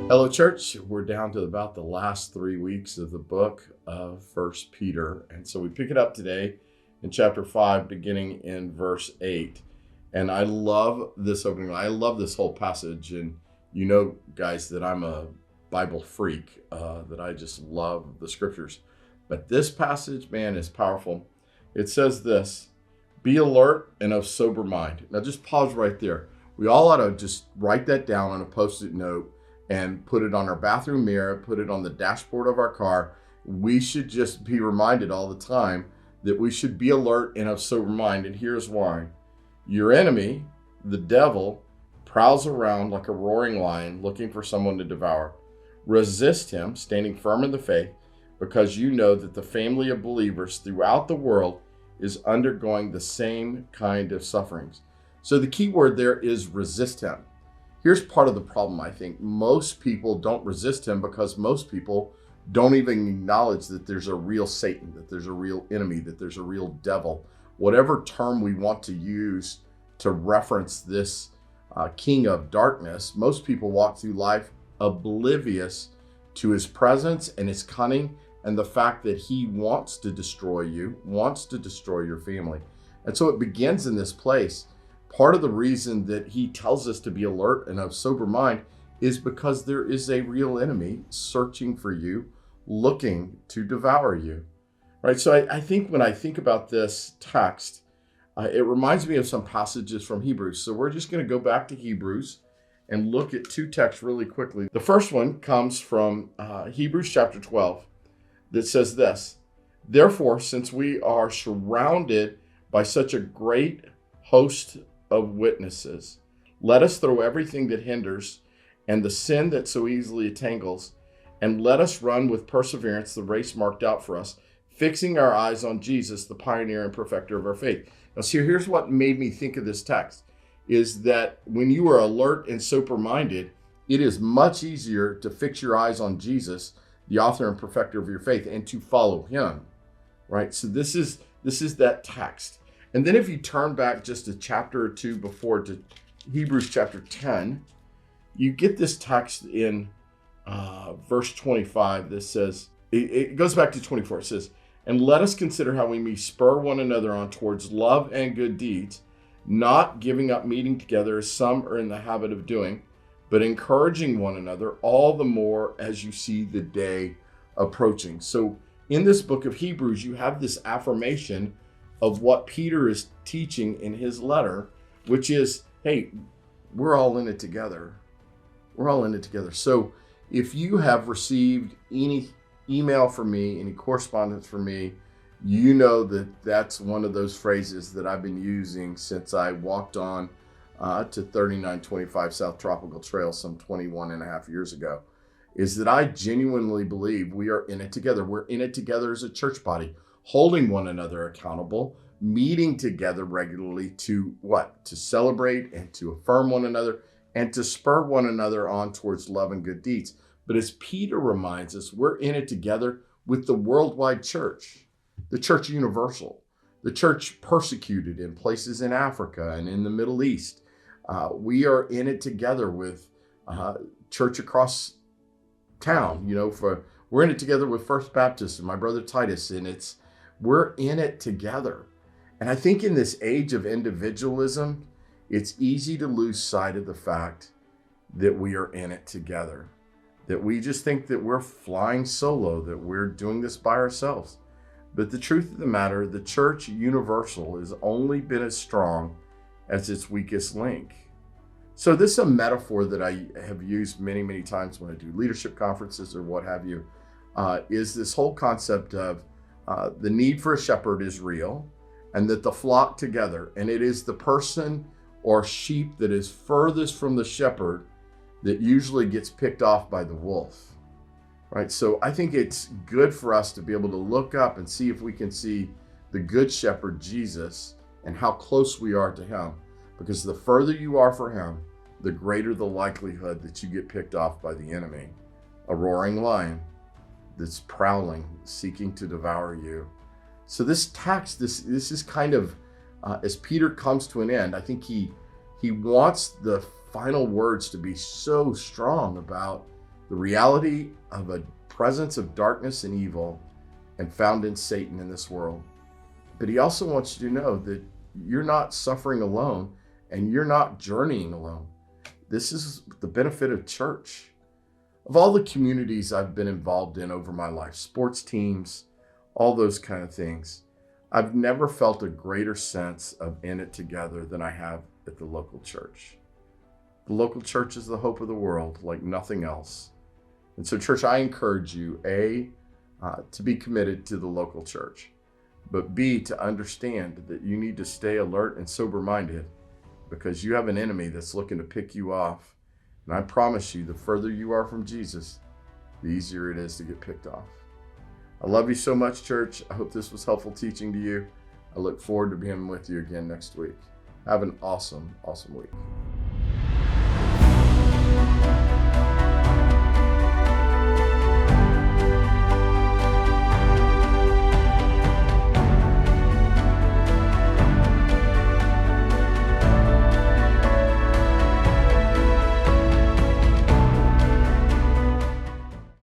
Hello, church. We're down to about the last 3 weeks of the book of First Peter. And so we pick it up today in chapter 5, beginning in verse 8. And I love this opening. I love this whole passage. And you know, guys, that I'm a Bible freak, that I just love the scriptures. But this passage, man, is powerful. It says this: be alert and of sober mind. Now just pause right there. We all ought to just write that down on a Post-it note and put it on our bathroom mirror, put it on the dashboard of our car. We should just be reminded all the time that we should be alert and of sober mind. And here's why. Your enemy, the devil, prowls around like a roaring lion looking for someone to devour. Resist him, standing firm in the faith, because you know that the family of believers throughout the world is undergoing the same kind of sufferings. So the key word there is resist him. Here's part of the problem, I think. Most people don't resist him because most people don't even acknowledge that there's a real Satan, that there's a real enemy, that there's a real devil. Whatever term we want to use to reference this king of darkness, most people walk through life oblivious to his presence and his cunning and the fact that he wants to destroy you, wants to destroy your family. And so it begins in this place. Part of the reason that he tells us to be alert and of sober mind is because there is a real enemy searching for you, looking to devour you, right? So I think when I think about this text, it reminds me of some passages from Hebrews. So we're just going to go back to Hebrews and look at two texts really quickly. The first one comes from Hebrews chapter 12 that says this: therefore, since we are surrounded by such a great host of witnesses, let us throw everything that hinders and the sin that so easily entangles, and let us run with perseverance the race marked out for us, fixing our eyes on Jesus, the pioneer and perfecter of our faith. Now, see, here's what made me think of this text, is that when you are alert and sober-minded, it is much easier to fix your eyes on Jesus, the author and perfecter of your faith, and to follow him, right? So this is that text. And then if you turn back just a chapter or two before to Hebrews chapter 10, you get this text in verse 25 that says, it goes back to 24. It says, and let us consider how we may spur one another on towards love and good deeds, not giving up meeting together as some are in the habit of doing, but encouraging one another all the more as you see the day approaching. So in this book of Hebrews, you have this affirmation of what Peter is teaching in his letter, which is, hey, we're all in it together. We're all in it together. So if you have received any email from me, any correspondence from me, you know that that's one of those phrases that I've been using since I walked on to 3925 South Tropical Trail some 21 and a half years ago, is that I genuinely believe we are in it together. We're in it together as a church body, holding one another accountable, meeting together regularly to what? To celebrate and to affirm one another and to spur one another on towards love and good deeds. But as Peter reminds us, we're in it together with the worldwide church, the church universal, the church persecuted in places in Africa and in the Middle East. We are in it together with church across town. We're in it together with First Baptist and my brother Titus, and we're in it together. And I think in this age of individualism, it's easy to lose sight of the fact that we are in it together, that we just think that we're flying solo, that we're doing this by ourselves. But the truth of the matter, the church universal has only been as strong as its weakest link. So this is a metaphor that I have used many, many times when I do leadership conferences or what have you, is this whole concept of the need for a shepherd is real, and that the flock together, and it is the person or sheep that is furthest from the shepherd that usually gets picked off by the wolf, right? So I think it's good for us to be able to look up and see if we can see the good shepherd, Jesus, and how close we are to him. Because the further you are for him, the greater the likelihood that you get picked off by the enemy, a roaring lion that's prowling, seeking to devour you. So this text, this is kind of, as Peter comes to an end, I think he wants the final words to be so strong about the reality of a presence of darkness and evil and found in Satan in this world. But he also wants you to know that you're not suffering alone and you're not journeying alone. This is the benefit of church. Of all the communities I've been involved in over my life, sports teams, all those kind of things, I've never felt a greater sense of in it together than I have at the local church. The local church is the hope of the world like nothing else. And so, church, I encourage you, A, to be committed to the local church, but B, to understand that you need to stay alert and sober-minded because you have an enemy that's looking to pick you off. And I promise you, the further you are from Jesus, the easier it is to get picked off. I love you so much, church. I hope this was helpful teaching to you. I look forward to being with you again next week. Have an awesome, awesome week.